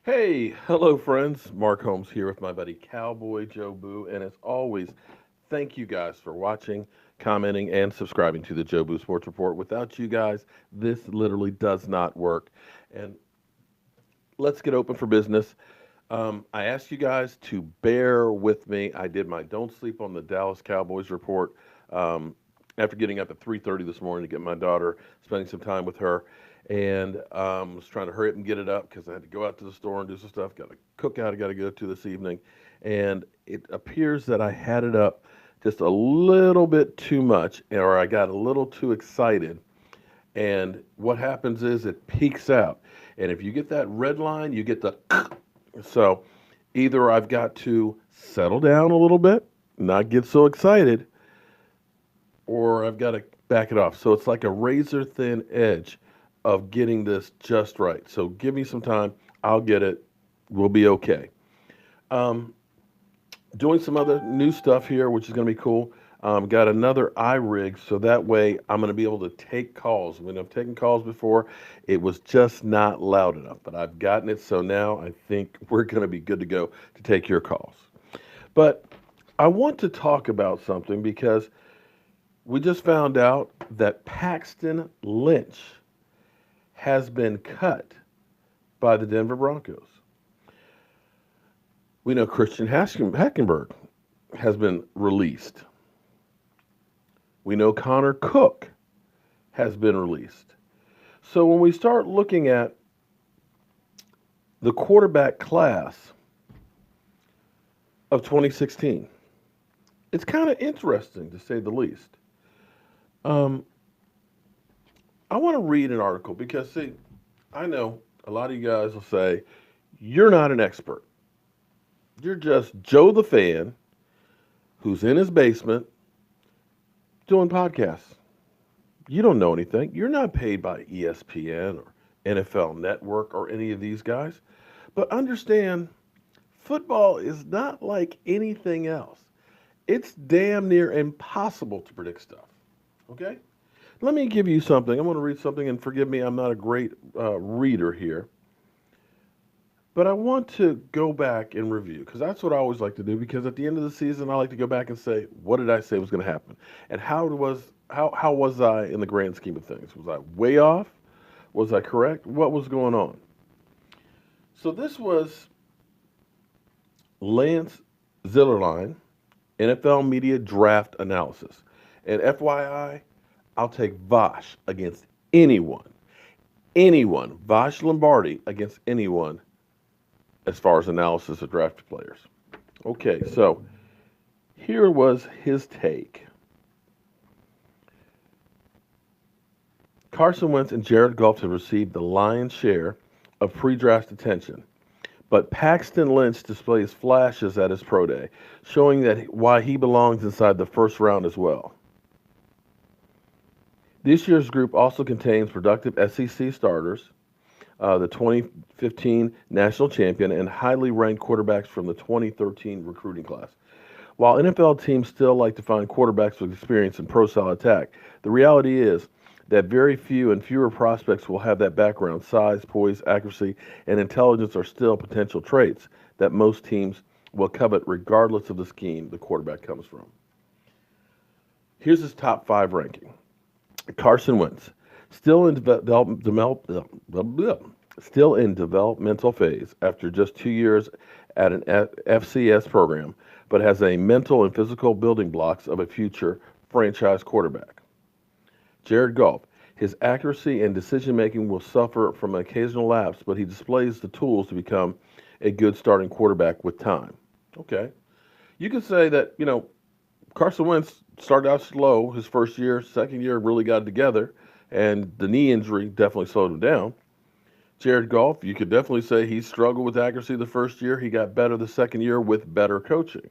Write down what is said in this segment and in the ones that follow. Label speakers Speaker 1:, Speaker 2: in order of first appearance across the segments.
Speaker 1: Hey, hello, friends. Mark Holmes here with my buddy Cowboy Joe Boo. And as always, thank you guys for watching, commenting, and subscribing to the Joe Boo Sports Report. Without you guys, this literally does not work. And let's get open for business. I asked you guys to bear with me. I did my Don't Sleep on the Dallas Cowboys report after getting up at 3:30 this morning to get my daughter, spending some time with her, and was trying to hurry up and get it up because I had to go out to the store and do some stuff. Got a cookout I got to go to this evening, and it appears that I had it up just a little bit too much, or I got a little too excited. And what happens is it peaks out. And if you get that red line, you get the so either I've got to settle down a little bit, not get so excited, or I've got to back it off. So it's like a razor thin edge of getting this just right. So give me some time. I'll get it. We'll be okay. Um, Doing some other new stuff here, which is going to be cool. Got another iRig, so that way I'm going to be able to take calls. When I've taken calls before, it was just not loud enough, but I've gotten it, so now I think we're going to be good to go to take your calls. But I want to talk about something because we just found out that Paxton Lynch has been cut by the Denver Broncos. We know Christian Hackenberg has been released. We know Connor Cook has been released. So when we start looking at the quarterback class of 2016, it's kind of interesting to say the least. Um, I want to read an article because, see, I know a lot of you guys will say, you're not an expert. You're just Joe the fan who's in his basement doing podcasts. You don't know anything. You're not paid by ESPN or NFL Network or any of these guys. But understand, football is not like anything else. It's damn near impossible to predict stuff. Okay? Let me give you something. I'm going to read something, and forgive me, I'm not a great reader here. But I want to go back and review because that's what I always like to do. Because at the end of the season, I like to go back and say, what did I say was going to happen, and how was I in the grand scheme of things? Was I way off? Was I correct? What was going on? So this was Lance Zillerline, NFL Media Draft Analysis, and FYI, I'll take Vosh against anyone, Vosh Lombardi against anyone as far as analysis of draft players. Okay, so here was his take. Carson Wentz and Jared Goff have received the lion's share of pre-draft attention, but Paxton Lynch displays flashes at his pro day, showing that why he belongs inside the first round as well. This year's group also contains productive SEC starters, the 2015 national champion, and highly ranked quarterbacks from the 2013 recruiting class. While NFL teams still like to find quarterbacks with experience in pro-style attack, the reality is that very few and fewer prospects will have that background. Size, poise, accuracy, and intelligence are still potential traits that most teams will covet regardless of the scheme the quarterback comes from. Here's his top 5 ranking. Carson Wentz, still in still in developmental phase after just 2 years at an FCS program, but has a mental and physical building blocks of a future franchise quarterback. Jared Goff, his accuracy and decision making will suffer from an occasional lapse, but he displays the tools to become a good starting quarterback with time. Okay. You could say that, Carson Wentz started out slow his first year, second year really got it together, and the knee injury definitely slowed him down. Jared Goff, you could definitely say he struggled with accuracy the first year. He got better the second year with better coaching.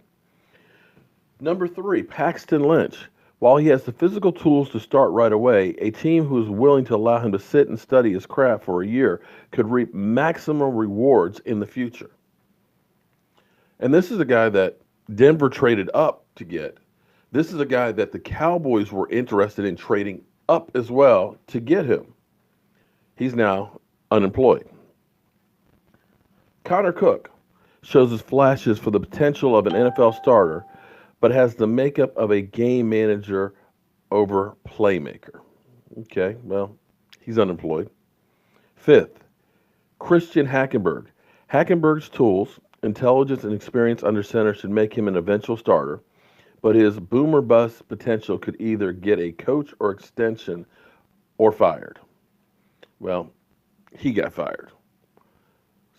Speaker 1: Number 3, Paxton Lynch. While he has the physical tools to start right away, a team who is willing to allow him to sit and study his craft for a year could reap maximum rewards in the future. And this is a guy that Denver traded up to get. This is a guy that the Cowboys were interested in trading up as well to get him. He's now unemployed. Connor Cook shows us flashes for the potential of an NFL starter, but has the makeup of a game manager over playmaker. Okay, well, he's unemployed. Fifth, Christian Hackenberg. Hackenberg's tools, intelligence, and experience under center should make him an eventual starter, but his boomer bust potential could either get a coach or extension or fired. Well, he got fired.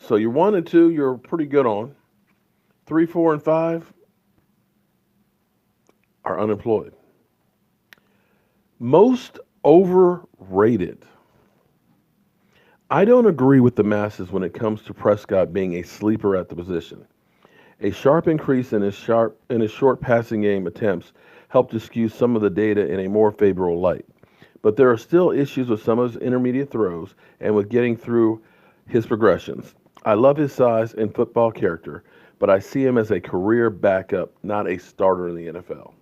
Speaker 1: So you're 1 and 2, you're pretty good on. 3, 4, and 5 are unemployed. Most overrated. I don't agree with the masses when it comes to Prescott being a sleeper at the position. A sharp increase in his short passing game attempts helped to skew some of the data in a more favorable light. But there are still issues with some of his intermediate throws and with getting through his progressions. I love his size and football character, but I see him as a career backup, not a starter in the NFL.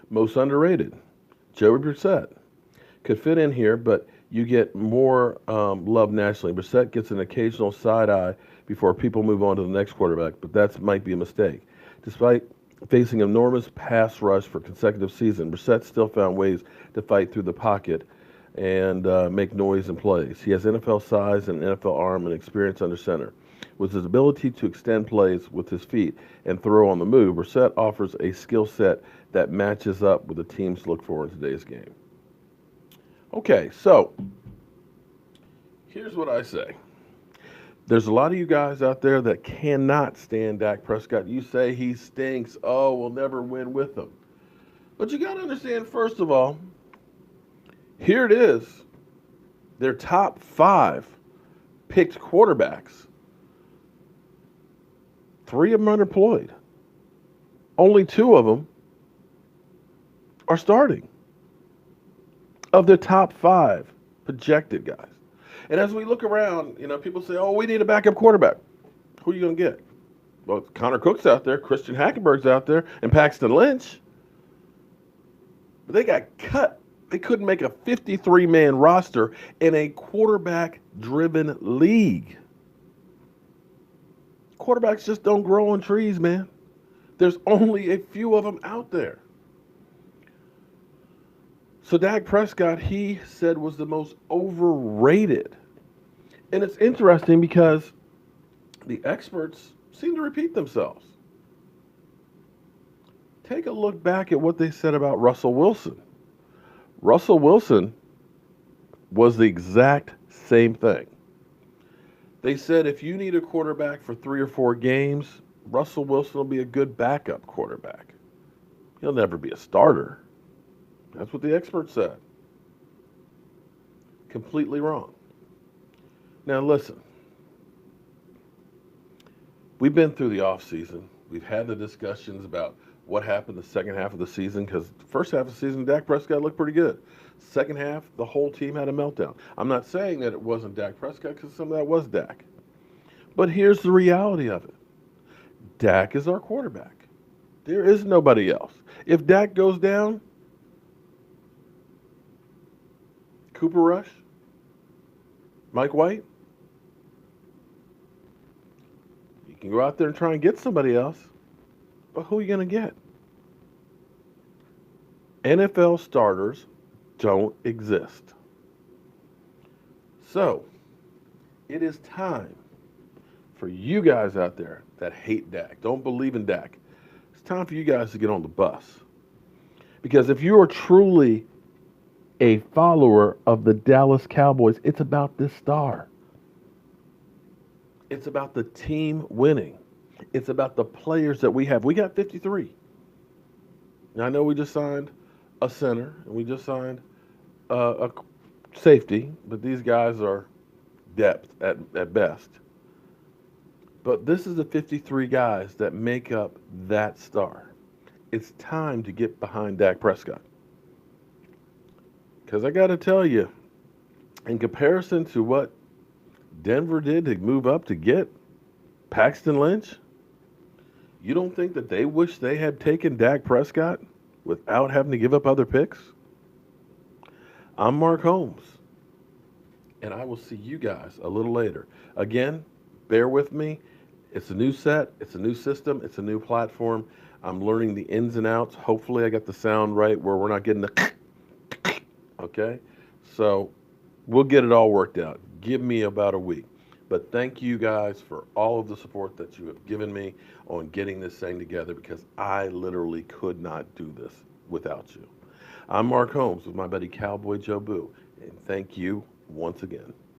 Speaker 1: Most underrated. Joey Brissett could fit in here, but you get more love nationally. Brissett gets an occasional side eye before people move on to the next quarterback, but that might be a mistake. Despite facing enormous pass rush for consecutive seasons, Brissett still found ways to fight through the pocket and make noise and plays. He has NFL size and NFL arm and experience under center. With his ability to extend plays with his feet and throw on the move, Brissett offers a skill set that matches up with the teams look for in today's game. Okay, so here's what I say. There's a lot of you guys out there that cannot stand Dak Prescott. You say he stinks. Oh, we'll never win with him. But you got to understand, first of all, here it is. Their top 5 picked quarterbacks. 3 of them are unemployed. Only 2 of them are starting. Of their top 5 projected guys. And as we look around, people say, oh, we need a backup quarterback. Who are you going to get? Well, Connor Cook's out there, Christian Hackenberg's out there, and Paxton Lynch. But they got cut. They couldn't make a 53-man roster in a quarterback-driven league. Quarterbacks just don't grow on trees, man. There's only a few of them out there. So Dak Prescott, he said, was the most overrated. And it's interesting because the experts seem to repeat themselves. Take a look back at what they said about Russell Wilson. Russell Wilson was the exact same thing. They said if you need a quarterback for 3 or 4 games, Russell Wilson will be a good backup quarterback. He'll never be a starter. That's what the experts said. Completely wrong. Now listen. We've been through the offseason. We've had the discussions about what happened the second half of the season, because the first half of the season, Dak Prescott looked pretty good. Second half, the whole team had a meltdown. I'm not saying that it wasn't Dak Prescott, because some of that was Dak. But here's the reality of it. Dak is our quarterback. There is nobody else. If Dak goes down, Cooper Rush, Mike White, you can go out there and try and get somebody else, but who are you going to get? NFL starters don't exist. So, it is time for you guys out there that hate Dak, don't believe in Dak. It's time for you guys to get on the bus. Because if you are truly a follower of the Dallas Cowboys, it's about this star. It's about the team winning. It's about the players that we have. We got 53. Now, I know we just signed a center and we just signed a safety, but these guys are depth at best. But this is the 53 guys that make up that star. It's time to get behind Dak Prescott. Because I got to tell you, in comparison to what Denver did to move up to get Paxton Lynch, you don't think that they wish they had taken Dak Prescott without having to give up other picks? I'm Mark Holmes. and I will see you guys a little later. Again, bear with me. It's a new set, it's a new system, it's a new platform. I'm learning the ins and outs. Hopefully, I got the sound right where we're not getting the okay. So we'll get it all worked out. Give me about a week. But thank you guys for all of the support that you have given me on getting this thing together because I literally could not do this without you. I'm Mark Holmes with my buddy Cowboy Joe Boo, and thank you once again.